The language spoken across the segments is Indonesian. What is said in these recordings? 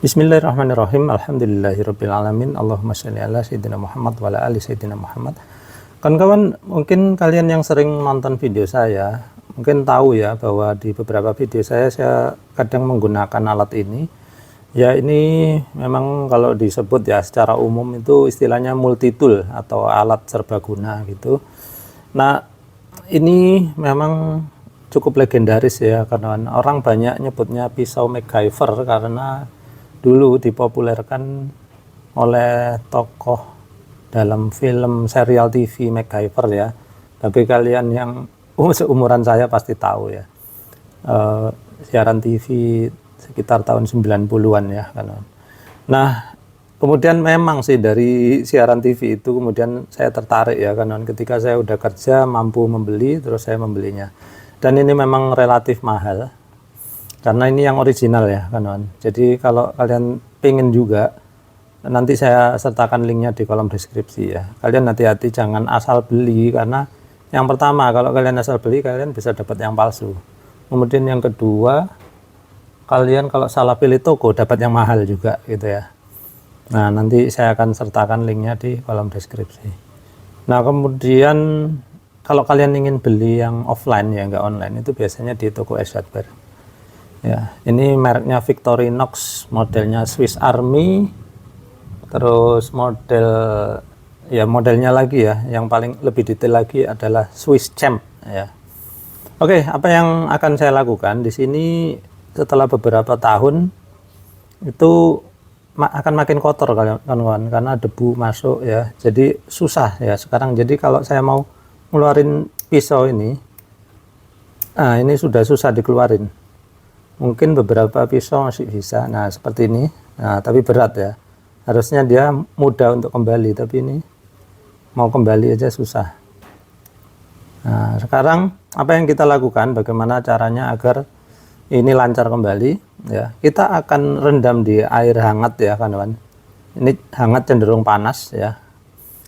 Bismillahirrahmanirrahim. Alhamdulillahirabbil alamin. Allahumma shalli ala sayyidina Muhammad wa ala ali sayyidina Muhammad. Kawan-kawan, mungkin kalian yang sering nonton video saya mungkin tahu ya bahwa di beberapa video saya kadang menggunakan alat ini. Ya, ini memang kalau disebut ya secara umum itu istilahnya multi tool atau alat serbaguna gitu. Nah, ini memang cukup legendaris ya, karena orang banyak nyebutnya pisau MacGyver karena dulu dipopulerkan oleh tokoh dalam film serial TV MacGyver ya. Bagi kalian yang seumuran saya pasti tahu ya, siaran TV sekitar tahun 90-an ya kan. Nah, kemudian memang sih dari siaran TV itu kemudian saya tertarik ya kan, ketika saya udah kerja mampu membeli, terus saya membelinya. Dan ini memang relatif mahal karena ini yang original ya kan. Jadi kalau kalian pengen juga, nanti saya sertakan linknya di kolom deskripsi ya. Kalian hati-hati jangan asal beli, karena yang pertama kalau kalian asal beli kalian bisa dapat yang palsu. Kemudian yang kedua, kalian kalau salah pilih toko dapat yang mahal juga gitu ya. Nah, nanti saya akan sertakan linknya di kolom deskripsi. Nah, kemudian kalau kalian ingin beli yang offline ya, nggak online, itu biasanya di toko Es Hardware. Ya, ini mereknya Victorinox, modelnya Swiss Army. Terus modelnya lagi ya, yang paling lebih detail lagi adalah Swiss Champ ya. Oke, apa yang akan saya lakukan di sini setelah beberapa tahun itu akan makin kotor kawan-kawan karena debu masuk ya. Jadi susah ya sekarang. Jadi kalau saya mau ngeluarin pisau ini, nah ini sudah susah dikeluarin. Mungkin beberapa pisau masih bisa. Nah, seperti ini. Nah, tapi berat ya. Harusnya dia mudah untuk kembali, tapi ini mau kembali aja susah. Nah, sekarang apa yang kita lakukan, bagaimana caranya agar ini lancar kembali ya. Kita akan rendam di air hangat ya kawan. Ini hangat cenderung panas ya.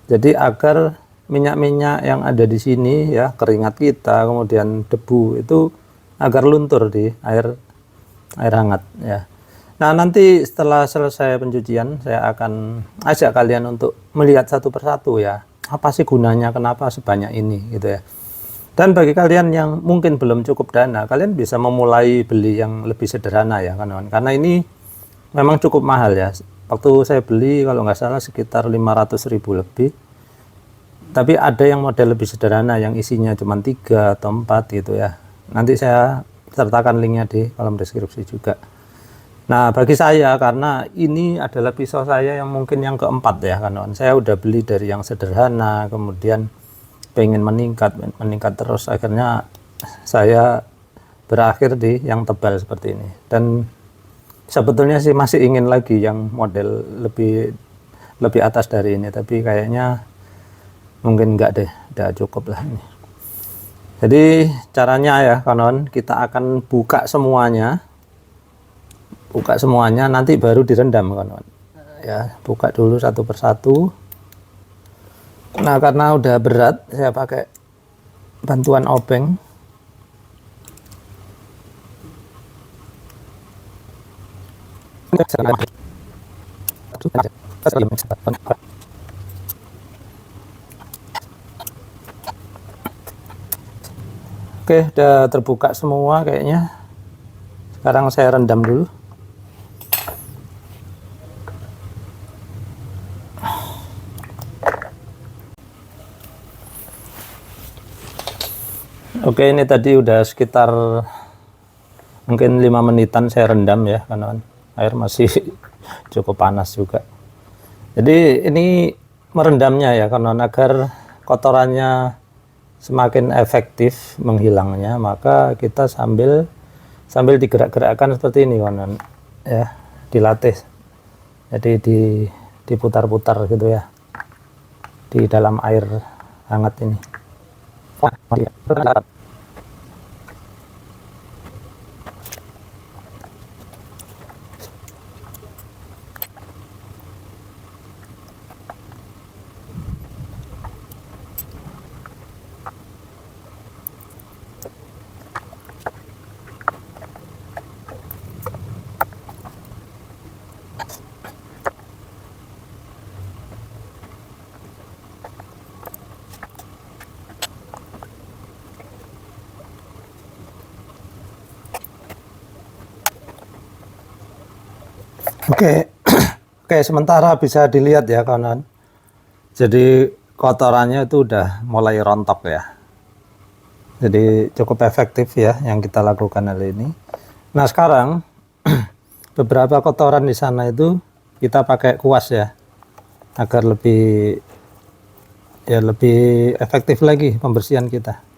Jadi agar minyak-minyak yang ada di sini ya, keringat kita, kemudian debu itu agar luntur di air hangat ya. Nah, nanti setelah selesai pencucian saya akan ajak kalian untuk melihat satu persatu ya, apa sih gunanya, kenapa sebanyak ini gitu ya. Dan bagi kalian yang mungkin belum cukup dana, kalian bisa memulai beli yang lebih sederhana ya kawan, karena ini memang cukup mahal ya. Waktu saya beli kalau nggak salah sekitar 500.000 lebih. Tapi ada yang model lebih sederhana yang isinya cuma 3 atau 4 gitu ya. Nanti saya sertakan linknya di kolom deskripsi juga. Nah, bagi saya, karena ini adalah pisau saya yang mungkin yang keempat ya kawan. Saya udah beli dari yang sederhana, kemudian pengen meningkat terus, akhirnya saya berakhir di yang tebal seperti ini. Dan sebetulnya sih masih ingin lagi yang model lebih atas dari ini, tapi kayaknya mungkin enggak deh, udah cukup lah ini. Jadi caranya ya kawan, kita akan buka semuanya, nanti baru direndam kawan ya. Buka dulu satu persatu. Nah, karena udah berat saya pakai bantuan obeng. Oke, udah terbuka semua kayaknya. Sekarang saya rendam dulu. Oke, ini tadi udah sekitar mungkin 5 menitan saya rendam ya, karena air masih cukup panas juga. Jadi ini merendamnya ya, karena agar kotorannya semakin efektif menghilangnya, maka kita sambil digerak-gerakkan seperti ini kawan ya, dilatih. Jadi diputar-putar gitu ya di dalam air hangat ini. Oke. Oke, sementara bisa dilihat ya kawan. Jadi kotorannya itu udah mulai rontok ya. Jadi cukup efektif ya yang kita lakukan hari ini. Nah sekarang beberapa kotoran di sana itu kita pakai kuas ya, agar lebih efektif lagi pembersihan kita.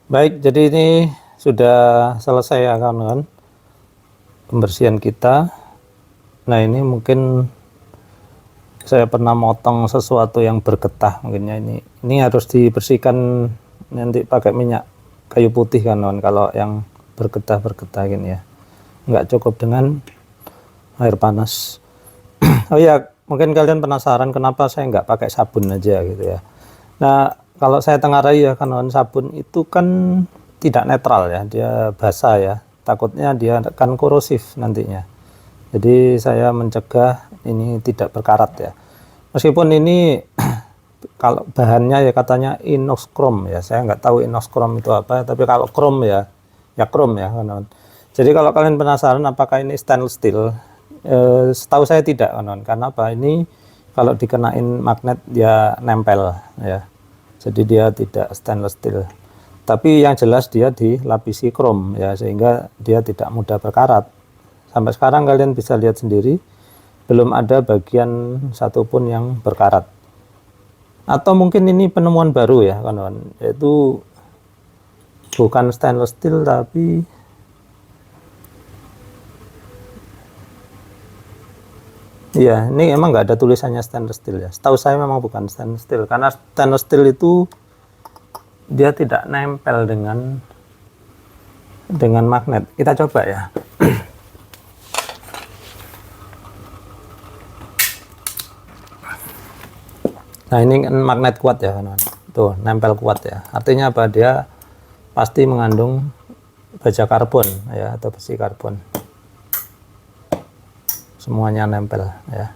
Baik, jadi ini sudah selesai ya kawan-kawan pembersihan kita. Nah ini mungkin saya pernah motong sesuatu yang bergetah mungkinnya ini harus dibersihkan nanti pakai minyak kayu putih kawan-kawan kalau yang bergetah gini ya, nggak cukup dengan air panas. Oh ya, mungkin kalian penasaran kenapa saya nggak pakai sabun aja gitu ya. Nah kalau saya tengarai ya kawan-kawan, sabun itu kan tidak netral ya, dia basah ya, takutnya dia akan korosif nantinya. Jadi saya mencegah ini tidak berkarat ya. Meskipun ini kalau bahannya ya katanya inox chrome ya, saya nggak tahu inox chrome itu apa, tapi kalau chrome ya chrome ya kawan-kawan. Jadi kalau kalian penasaran apakah ini stainless steel, setahu saya tidak kawan-kawan. Karena apa? Ini kalau dikenain magnet dia nempel ya. Jadi dia tidak stainless steel. Tapi yang jelas dia dilapisi krom ya, sehingga dia tidak mudah berkarat. Sampai sekarang kalian bisa lihat sendiri, belum ada bagian satupun yang berkarat. Atau mungkin ini penemuan baru ya kawan-kawan, yaitu bukan stainless steel tapi iya, ini emang nggak ada tulisannya stainless steel ya. Setahu saya memang bukan stainless steel, karena stainless steel itu dia tidak nempel dengan magnet. Kita coba ya. Nah ini kan magnet kuat ya kawan. Tuh nempel kuat ya. Artinya apa? Dia pasti mengandung baja karbon ya, atau besi karbon. Semuanya nempel ya.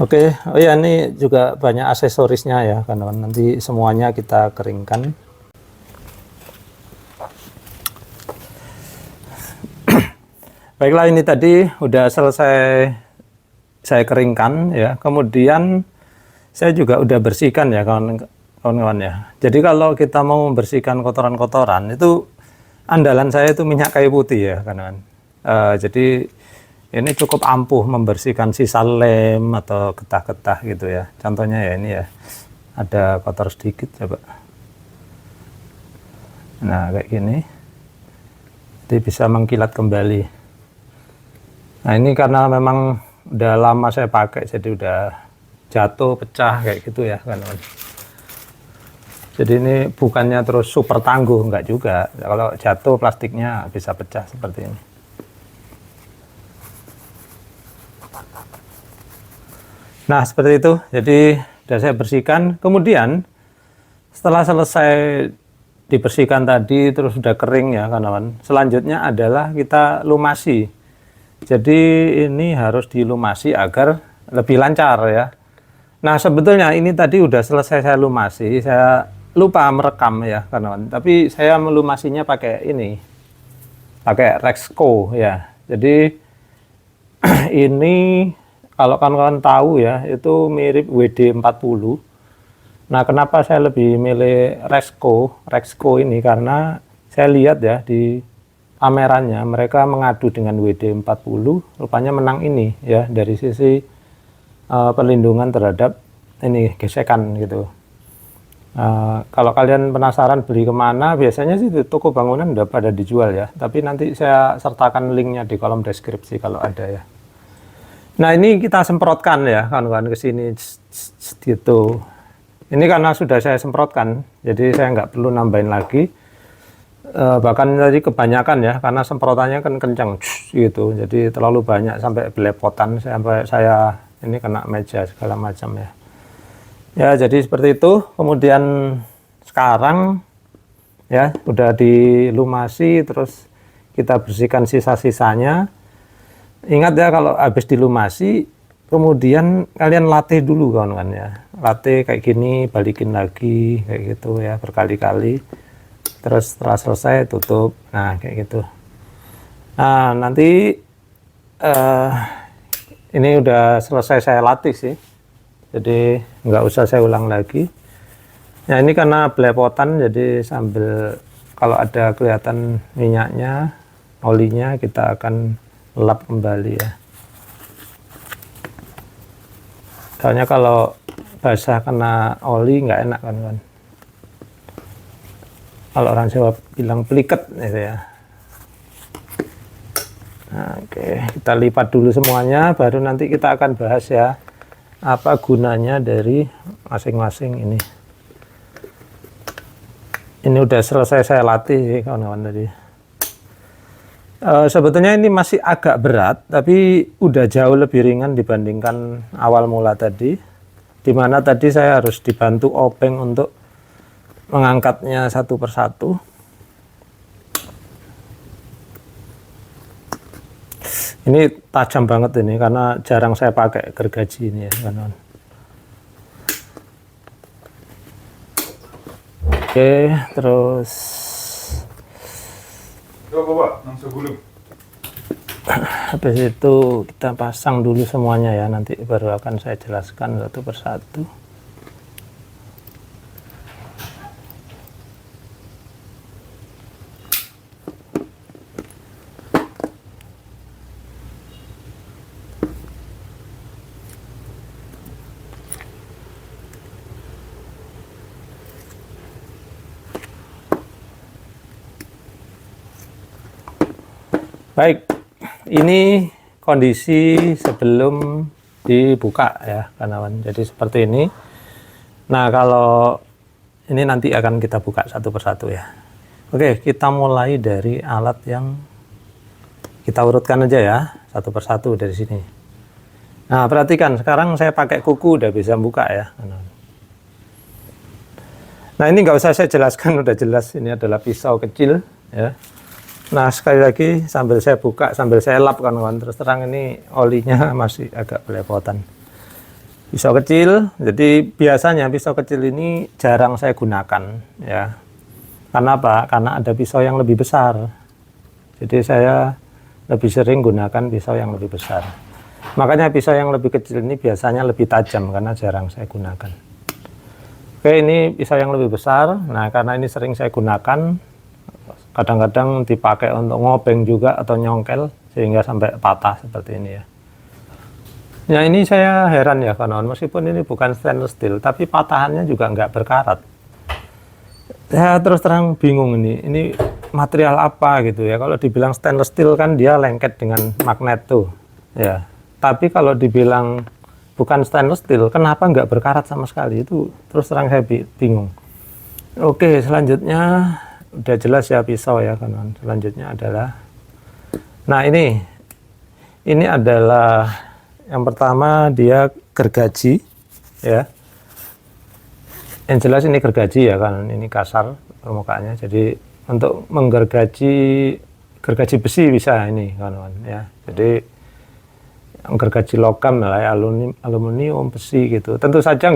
Oke, oh ya ini juga banyak aksesorisnya ya kawan-kawan. Nanti semuanya kita keringkan. Baiklah, ini tadi udah selesai saya keringkan ya. Kemudian saya juga udah bersihkan ya kawan-kawan ya. Jadi kalau kita mau membersihkan kotoran-kotoran itu andalan saya itu minyak kayu putih ya kawan-kawan. Jadi ini cukup ampuh membersihkan sisa lem atau getah-getah gitu ya. Contohnya ya ini ya, ada kotor sedikit coba. Nah kayak gini, jadi bisa mengkilat kembali. Nah ini karena memang udah lama saya pakai, jadi udah jatuh, pecah kayak gitu ya kan. Jadi ini bukannya terus super tangguh, enggak juga. Kalau jatuh plastiknya bisa pecah seperti ini. Nah seperti itu, jadi sudah saya bersihkan. Kemudian setelah selesai dibersihkan tadi, terus sudah kering ya kawan-kawan, selanjutnya adalah kita lumasi. Jadi ini harus dilumasi agar lebih lancar ya. Nah sebetulnya ini tadi udah selesai saya lumasi, saya lupa merekam ya kawan-kawan, tapi saya melumasinya pakai ini, pakai Rexco ya. Jadi ini kalau kawan-kawan tahu ya, itu mirip WD-40. Nah, kenapa saya lebih milih Rexco ini? Karena saya lihat ya di pamerannya, mereka mengadu dengan WD-40, rupanya menang ini ya, dari sisi perlindungan terhadap ini gesekan gitu. Kalau kalian penasaran beli kemana, biasanya sih di toko bangunan udah pada dijual ya. Tapi nanti saya sertakan linknya di kolom deskripsi kalau ada ya. Nah ini kita semprotkan ya kawan-kawan ke sini gitu. Ini karena sudah saya semprotkan, jadi saya nggak perlu nambahin lagi. Bahkan tadi kebanyakan ya, karena semprotannya kan kencang gitu. Jadi terlalu banyak sampai belepotan, sampai saya ini kena meja segala macam ya. Ya, jadi seperti itu. Kemudian sekarang ya udah dilumasi, terus kita bersihkan sisa-sisanya. Ingat ya, kalau habis dilumasi kemudian kalian latih dulu kawan-kawan ya. Latih kayak gini, balikin lagi kayak gitu ya, berkali-kali. Terus setelah selesai tutup. Nah, kayak gitu. Nah, nanti ini udah selesai saya latih sih. Jadi nggak usah saya ulang lagi. Nah, ini karena belepotan, jadi sambil kalau ada kelihatan minyaknya, olinya, kita akan lap kembali ya. Soalnya kalau basah kena oli nggak enak kan. Kalau orang Jawa bilang peliket gitu ya. Nah, oke, kita lipat dulu semuanya, baru nanti kita akan bahas ya apa gunanya dari masing-masing ini. Ini udah selesai saya latih kawan-kawan tadi. Sebetulnya ini masih agak berat, tapi udah jauh lebih ringan dibandingkan awal mula tadi, dimana tadi saya harus dibantu Openg untuk mengangkatnya satu persatu. Ini tajam banget ini karena jarang saya pakai gergaji ini ya kawan-kawan. Oke, terus habis itu kita pasang dulu semuanya ya, nanti baru akan saya jelaskan satu persatu. Baik, ini kondisi sebelum dibuka ya kawan-kawan. Jadi seperti ini. Nah, kalau ini nanti akan kita buka satu persatu ya. Oke, kita mulai dari alat yang kita urutkan aja ya, satu persatu dari sini. Nah, perhatikan, sekarang saya pakai kuku udah bisa buka ya. Nah, ini nggak usah saya jelaskan, udah jelas ini adalah pisau kecil ya. Nah, sekali lagi sambil saya buka, sambil saya lap kawan-kawan, terus terang ini olinya masih agak belepotan. Pisau kecil, jadi biasanya pisau kecil ini jarang saya gunakan ya. Karena apa? Karena ada pisau yang lebih besar. Jadi saya lebih sering gunakan pisau yang lebih besar. Makanya pisau yang lebih kecil ini biasanya lebih tajam karena jarang saya gunakan. Oke, ini pisau yang lebih besar. Nah, karena ini sering saya gunakan, kadang-kadang dipakai untuk ngopeng juga atau nyongkel sehingga sampai patah seperti ini ya. Ya, ini saya heran ya kawan-kawan, meskipun ini bukan stainless steel tapi patahannya juga nggak berkarat. Saya terus terang bingung ini material apa gitu ya. Kalau dibilang stainless steel kan dia lengket dengan magnet tuh ya. Tapi kalau dibilang bukan stainless steel, kenapa nggak berkarat sama sekali? Itu terus terang saya bingung. Oke, selanjutnya udah jelas ya pisau ya kawan. Selanjutnya adalah, nah ini adalah yang pertama, dia gergaji ya. Yang jelas ini gergaji ya kan, ini kasar permukaannya. Jadi untuk menggergaji gergaji besi bisa ini kawan ya. Jadi gergaji logam lah ya, aluminium, besi gitu. Tentu saja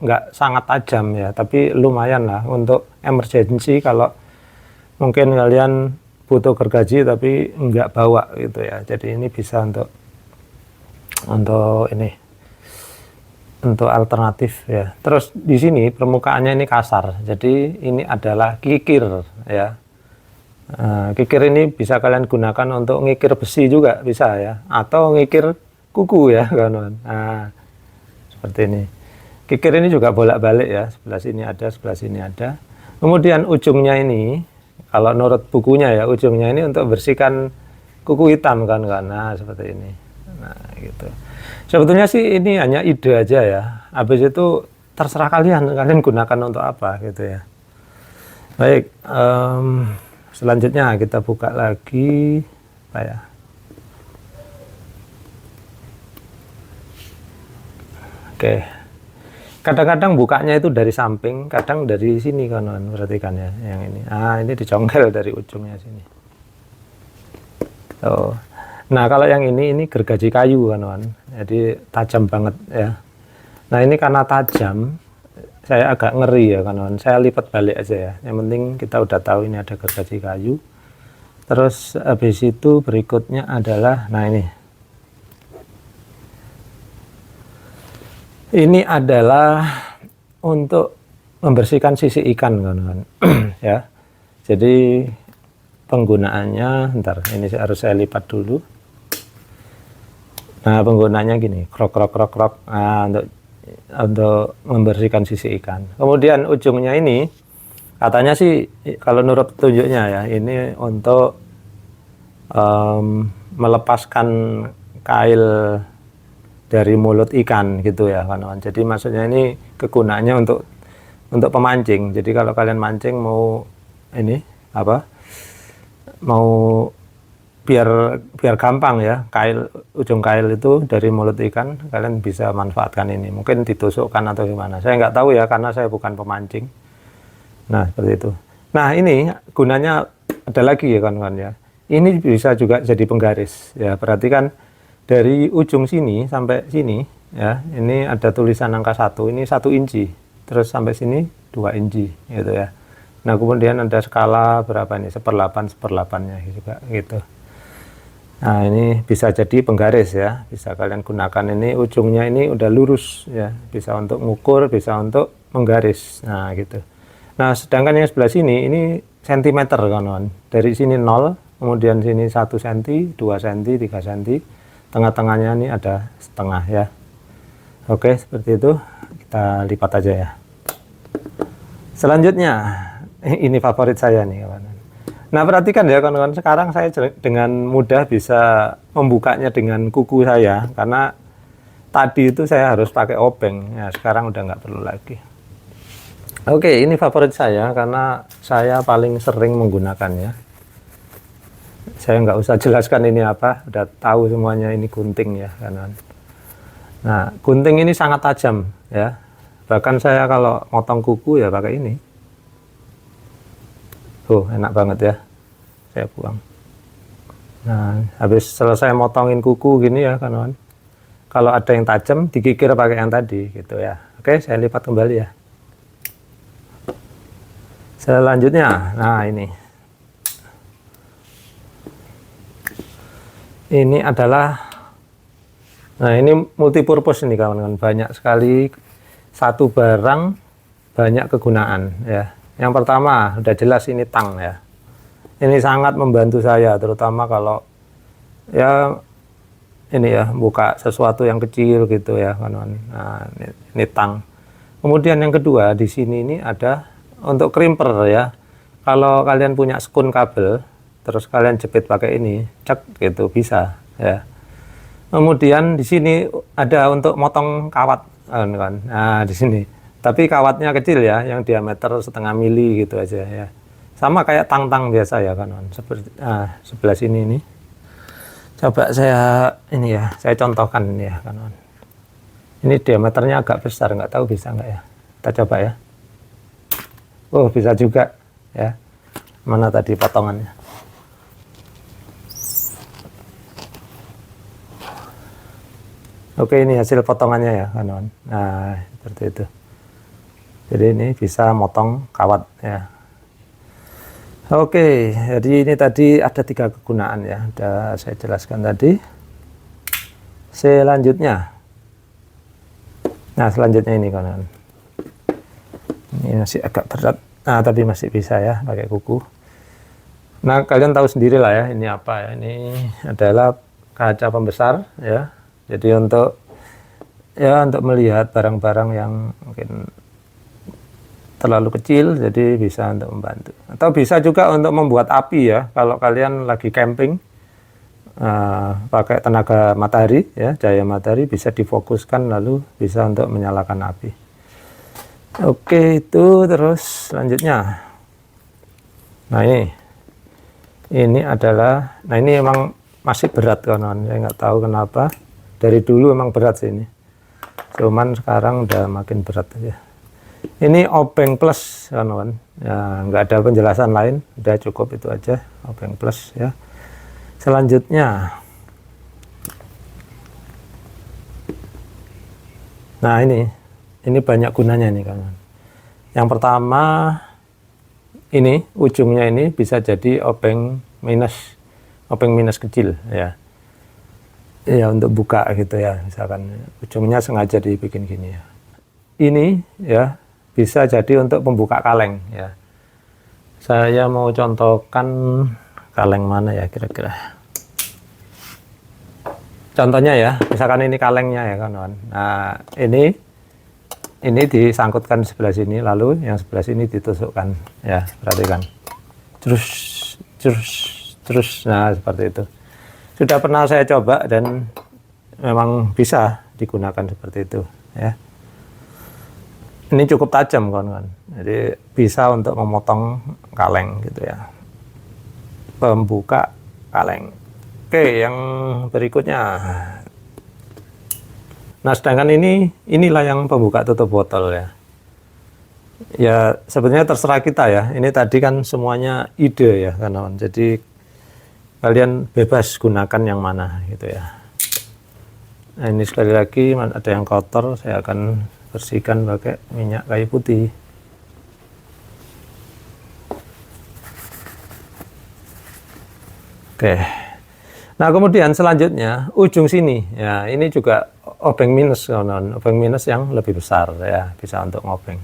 nggak sangat tajam ya, tapi lumayan lah untuk emergency kalau mungkin kalian butuh gergaji tapi nggak bawa gitu ya. Jadi ini bisa untuk ini, untuk alternatif ya. Terus di sini permukaannya ini kasar. Jadi ini adalah kikir ya. Kikir ini bisa kalian gunakan untuk ngikir besi juga bisa ya, atau ngikir kuku ya kawan-kawan. Nah, seperti ini. Kikir ini juga bolak-balik ya. Sebelah sini ada, sebelah sini ada. Kemudian ujungnya ini, kalau menurut bukunya ya, ujungnya ini untuk bersihkan kuku hitam kan. Nah, seperti ini. Nah, gitu. Sebetulnya sih ini hanya ide aja ya. Habis itu terserah kalian gunakan untuk apa gitu ya. Baik, selanjutnya kita buka lagi apa ya. Oke. Kadang-kadang bukanya itu dari samping, kadang dari sini kawan-kawan, perhatikan ya, yang ini. Ini dicongkel dari ujungnya sini. Tuh. Nah, kalau yang ini gergaji kayu kawan-kawan. Jadi tajam banget ya. Nah, ini karena tajam, saya agak ngeri ya kawan-kawan. Saya lipat balik aja ya. Yang penting kita udah tahu ini ada gergaji kayu. Terus habis itu berikutnya adalah, nah ini. Ini adalah untuk membersihkan sisi ikan kawan-kawan. Ya. Jadi penggunaannya, ntar ini harus saya lipat dulu. Nah, penggunaannya gini, krok krok krok krok. Nah, untuk membersihkan sisi ikan. Kemudian ujungnya ini katanya sih kalau menurut petunjuknya ya, ini untuk melepaskan kail dari mulut ikan gitu ya kawan-kawan. Jadi maksudnya ini kegunaannya untuk pemancing. Jadi kalau kalian mancing mau ini apa? Mau biar gampang ya, ujung kail itu dari mulut ikan, kalian bisa manfaatkan ini. Mungkin ditusukkan atau gimana. Saya nggak tahu ya karena saya bukan pemancing. Nah, seperti itu. Nah, ini gunanya ada lagi ya kawan-kawan ya. Ini bisa juga jadi penggaris ya. Perhatikan dari ujung sini sampai sini ya, ini ada tulisan angka 1, ini 1 inci, terus sampai sini 2 inci gitu ya. Nah, kemudian ada skala berapa nih, 1/8 nya juga gitu. Nah, ini bisa jadi penggaris ya, bisa kalian gunakan. Ini ujungnya ini udah lurus ya, bisa untuk ngukur, bisa untuk menggaris. Nah gitu. Nah, sedangkan yang sebelah sini ini sentimeter kawan-kawan. Dari sini 0, kemudian sini 1 cm, 2 cm, 3 cm. Tengah-tengahnya ini ada setengah ya. Oke, seperti itu. Kita lipat aja ya. Selanjutnya, ini favorit saya nih kawan. Nah, perhatikan ya kawan-kawan, sekarang saya dengan mudah bisa membukanya dengan kuku saya, karena tadi itu saya harus pakai obeng. Ya, sekarang udah nggak perlu lagi. Oke, ini favorit saya karena saya paling sering menggunakannya. Saya nggak usah jelaskan ini apa, udah tahu semuanya ini gunting ya kawan. Nah, gunting ini sangat tajam ya. Bahkan saya kalau motong kuku ya pakai ini. Enak banget ya. Saya buang. Nah, habis selesai motongin kuku gini ya kawan. Kalau ada yang tajam digigir pakai yang tadi gitu ya. Oke, saya lipat kembali ya. Selanjutnya, nah ini. Ini adalah, nah ini multipurpose ini kawan-kawan, banyak sekali, satu barang banyak kegunaan ya. Yang pertama udah jelas ini tang ya, ini sangat membantu saya terutama kalau ya ini ya buka sesuatu yang kecil gitu ya kawan-kawan. Nah, ini tang. Kemudian yang kedua di sini ini ada untuk crimper ya. Kalau kalian punya skun kabel terus kalian jepit pakai ini, cek gitu bisa ya. Kemudian di sini ada untuk motong kawat kan. Nah, di sini. Tapi kawatnya kecil ya, yang diameter 0,5 mili gitu aja ya. Sama kayak tang-tang biasa ya kan. Seperti sebelah sini ini. Coba saya ini ya, saya contohkan ini ya kan. Ini diameternya agak besar, nggak tahu bisa nggak ya. Kita coba ya. Bisa juga ya. Mana tadi potongannya? Oke, ini hasil potongannya ya kawan. Nah, seperti itu. Jadi ini bisa motong kawat ya. Oke, jadi ini tadi ada 3 kegunaan ya. Sudah saya jelaskan tadi. Selanjutnya. Nah, selanjutnya ini kawan. Ini masih agak berat. Nah, tapi masih bisa ya pakai kuku. Nah, kalian tahu sendiri lah ya, ini apa ya. Ini adalah kaca pembesar ya. Jadi untuk melihat barang-barang yang mungkin terlalu kecil, jadi bisa untuk membantu. Atau bisa juga untuk membuat api ya. Kalau kalian lagi camping, pakai tenaga matahari ya, cahaya matahari bisa difokuskan lalu bisa untuk menyalakan api. Oke, itu terus selanjutnya. Nah ini adalah, nah ini emang masih berat kawan-kawan. Saya nggak tahu kenapa. Dari dulu emang berat sih ini. cuman sekarang udah makin berat aja. Ini obeng plus kawan-kawan ya, nggak ada penjelasan lain, udah cukup itu aja obeng plus ya. Selanjutnya, nah ini banyak gunanya nih kawan. Yang pertama, ini ujungnya ini bisa jadi obeng minus kecil ya. Ya untuk buka gitu ya, misalkan ujungnya sengaja dibikin gini ya. Ini ya bisa jadi untuk pembuka kaleng ya. Saya mau contohkan kaleng mana ya kira-kira. Contohnya ya, misalkan ini kalengnya ya kawan. Nah ini disangkutkan sebelah sini, lalu yang sebelah sini ditusukkan ya, perhatikan. Terus, nah seperti itu. Sudah pernah saya coba dan memang bisa digunakan seperti itu ya. Ini cukup tajam kawan-kawan, jadi bisa untuk memotong kaleng gitu ya, pembuka kaleng. Oke, yang berikutnya. Nah, sedangkan inilah yang pembuka tutup botol ya. Ya, sebenarnya terserah kita ya. Ini tadi kan semuanya ide ya, kawan-kawan. Jadi kalian bebas gunakan yang mana gitu ya. Nah, ini sekali lagi ada yang kotor, saya akan bersihkan pakai minyak kayu putih. Oke. Nah, kemudian selanjutnya ujung sini ya, ini juga obeng minus kawan-kawan, obeng minus yang lebih besar ya, bisa untuk ngobeng.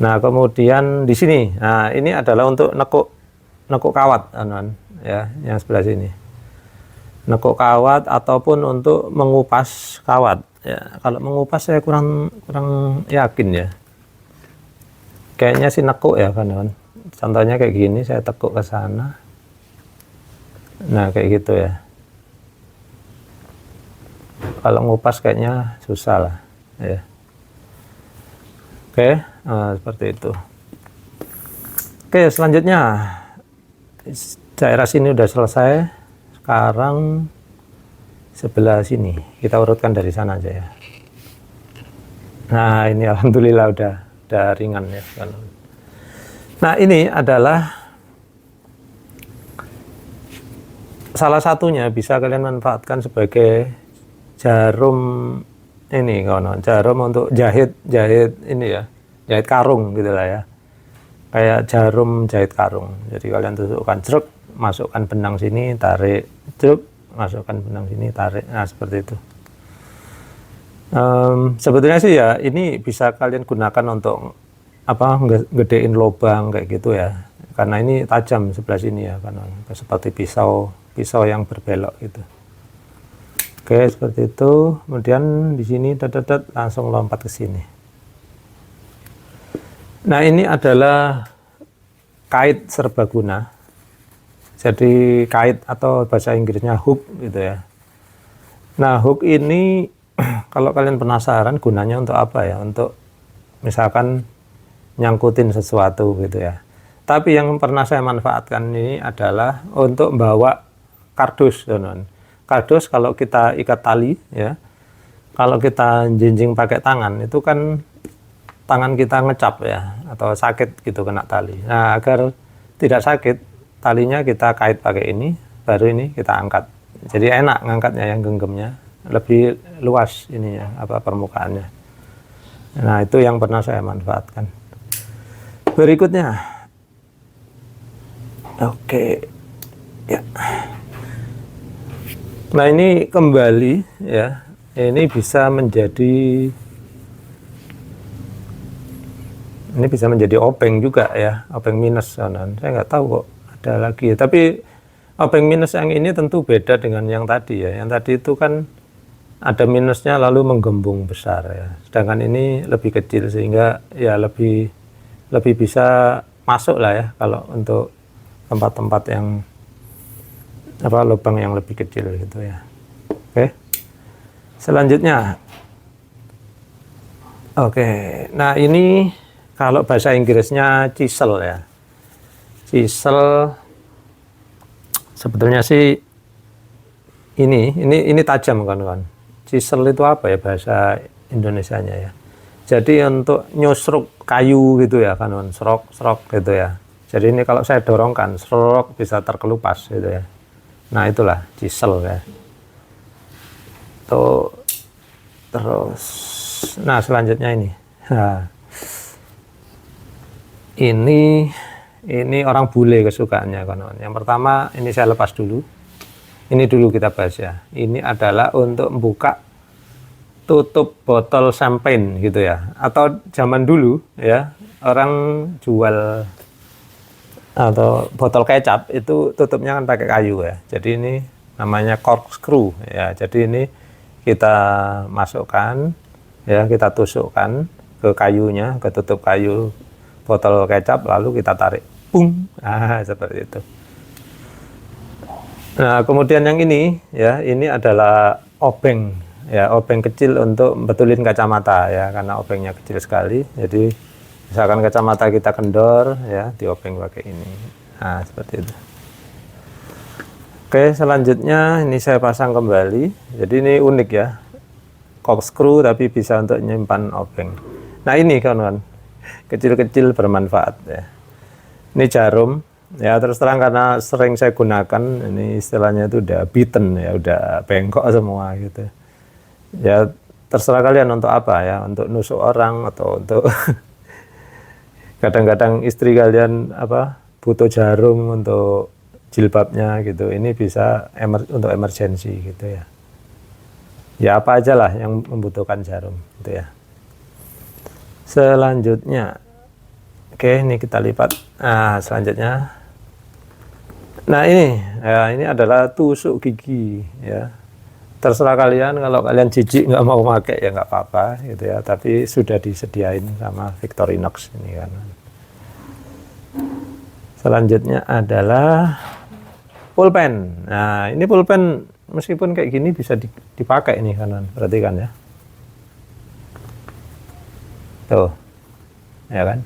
Nah, kemudian di sini, nah ini adalah untuk nekuk kawat kawan-kawan ya, yang sebelah sini. Nekuk kawat ataupun untuk mengupas kawat ya. Kalau mengupas saya kurang yakin ya. Kayaknya sih nekuk ya kawan-kawan. Contohnya kayak gini, saya tekuk ke sana. Nah, kayak gitu ya. Kalau ngupas kayaknya susah lah ya. Oke, nah, seperti itu. Oke, selanjutnya daerah sini udah selesai. Sekarang sebelah sini kita urutkan dari sana aja ya. Nah, ini alhamdulillah udah ringan ya. Nah, ini adalah salah satunya bisa kalian manfaatkan sebagai jarum ini kawan-kawan, jarum untuk jahit ini ya, jahit karung gitulah ya, kayak jarum jahit karung. Jadi kalian tusukkan jeruk, masukkan benang sini, tarik, jeruk, masukkan benang sini, tarik. Nah, seperti itu. Sebetulnya sih ya ini bisa kalian gunakan untuk apa, gedein lubang kayak gitu ya, karena ini tajam sebelah sini ya, karena seperti pisau yang berbelok gitu. Oke, seperti itu. Kemudian di sini langsung lompat ke sini. Nah, ini adalah kait serbaguna. Jadi kait atau bahasa Inggrisnya hook gitu ya. Nah, hook ini kalau kalian penasaran gunanya untuk apa ya? Untuk misalkan nyangkutin sesuatu gitu ya. Tapi yang pernah saya manfaatkan ini adalah untuk bawa kardus, teman-teman. Kardus kalau kita ikat tali ya, kalau kita jinjing pakai tangan itu kan tangan kita ngecap ya, atau sakit gitu kena tali. Nah, agar tidak sakit, talinya kita kait pakai ini, baru ini kita angkat. Jadi enak ngangkatnya, yang genggamnya lebih luas ininya, apa, permukaannya. Nah, itu yang pernah saya manfaatkan. Berikutnya, oke ya. Nah, ini kembali ya, ini bisa menjadi obeng juga ya, obeng minus. Saya nggak tahu kok ada lagi, tapi obeng minus yang ini tentu beda dengan yang tadi ya. Yang tadi itu kan ada minusnya lalu menggembung besar ya, sedangkan ini lebih kecil sehingga ya lebih bisa masuk lah ya, kalau untuk tempat-tempat yang apa, lubang yang lebih kecil gitu ya. Oke, selanjutnya, oke, nah ini kalau bahasa Inggrisnya chisel ya. Chisel sebetulnya sih ini tajam kawan-kawan. chisel itu apa ya bahasa Indonesianya ya. Jadi untuk nyusruk kayu gitu ya kan, serok gitu ya. Jadi ini kalau saya dorongkan, serok bisa terkelupas gitu ya. Nah itulah chisel ya. Tuh, terus, nah selanjutnya ini. Nah, ini orang bule kesukaannya kawan. Yang pertama ini saya lepas dulu. Ini dulu kita bahas ya. Ini adalah untuk membuka tutup botol champagne gitu ya. Atau zaman dulu ya, orang jual atau botol kecap itu tutupnya kan pakai kayu ya. Jadi ini namanya corkscrew ya. Jadi ini kita masukkan ya, kita tusukkan ke kayunya, ke tutup kayu botol kecap, lalu kita tarik, pung, seperti itu. Nah kemudian yang ini ya, ini adalah obeng ya, obeng kecil untuk betulin kacamata ya, karena obengnya kecil sekali. Jadi misalkan kacamata kita kendor ya, diobeng pakai ini. Nah seperti itu. Oke, selanjutnya ini saya pasang kembali. Jadi ini unik ya, corkscrew tapi bisa untuk menyimpan obeng. Nah ini kawan-kawan, kecil-kecil bermanfaat ya. Ini jarum ya, terus terang karena sering saya gunakan, ini istilahnya itu udah beaten ya, udah bengkok semua gitu. Ya terserah kalian untuk apa ya, untuk nusuk orang atau untuk kadang-kadang istri kalian apa butuh jarum untuk jilbabnya gitu, ini bisa untuk emergensi gitu ya. Ya apa aja lah yang membutuhkan jarum gitu ya. Selanjutnya, oke ini kita lipat. Nah selanjutnya, nah ini ya, ini adalah tusuk gigi ya. Terserah kalian, kalau kalian jijik nggak mau pakai ya nggak apa-apa gitu ya. Tapi sudah disediain sama Victorinox ini kan. Selanjutnya adalah pulpen. Nah ini pulpen meskipun kayak gini bisa dipakai nih kanan, perhatikan ya. Tuh, ya kan,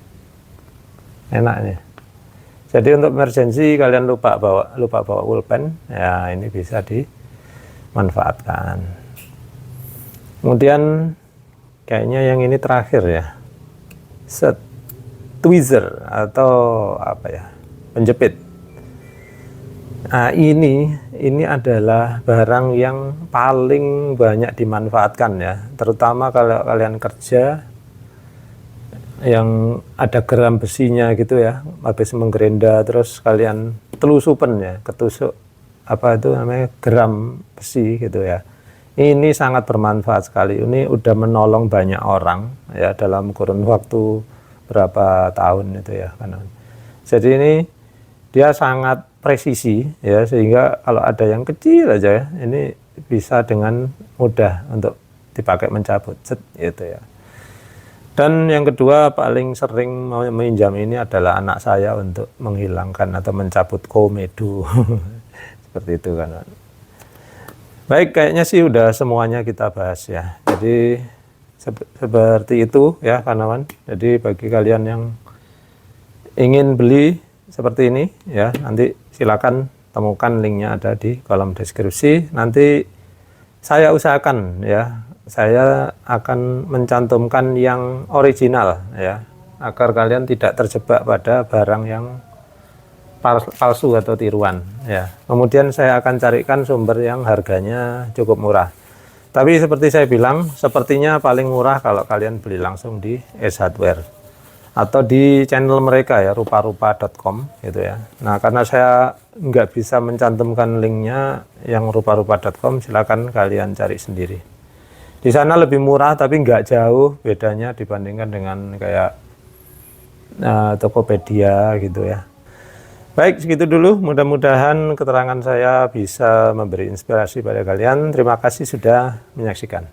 enak nih. Jadi untuk emergensi kalian lupa bawa pulpen, ya ini bisa dimanfaatkan. Kemudian kayaknya yang ini terakhir ya, set tweezer atau apa ya, penjepit. Nah ini adalah barang yang paling banyak dimanfaatkan ya, terutama kalau kalian kerja yang ada geram besinya gitu ya, habis menggerenda terus kalian telusupen ya, ketusuk apa itu namanya geram besi gitu ya. Ini sangat bermanfaat sekali. Ini udah menolong banyak orang ya dalam kurun waktu berapa tahun itu ya kan. Jadi ini dia sangat presisi ya, sehingga kalau ada yang kecil aja ya, ini bisa dengan mudah untuk dipakai mencabut gitu ya. Dan yang kedua paling sering meminjam ini adalah anak saya untuk menghilangkan atau mencabut komedo. Seperti itu kan. Baik, kayaknya sih udah semuanya kita bahas ya. Jadi seperti itu ya kawan. Jadi bagi kalian yang ingin beli seperti ini ya, nanti silakan temukan linknya ada di kolom deskripsi. Nanti saya usahakan ya, saya akan mencantumkan yang original ya, agar kalian tidak terjebak pada barang yang palsu atau tiruan ya. Kemudian saya akan carikan sumber yang harganya cukup murah. Tapi seperti saya bilang, sepertinya paling murah kalau kalian beli langsung di Ace Hardware atau di channel mereka ya, rupa-rupa.com gitu ya. Nah karena saya nggak bisa mencantumkan linknya yang rupa-rupa.com, silakan kalian cari sendiri. Di sana lebih murah tapi nggak jauh bedanya dibandingkan dengan kayak Tokopedia gitu ya. Baik, segitu dulu. Mudah-mudahan keterangan saya bisa memberi inspirasi pada kalian. Terima kasih sudah menyaksikan.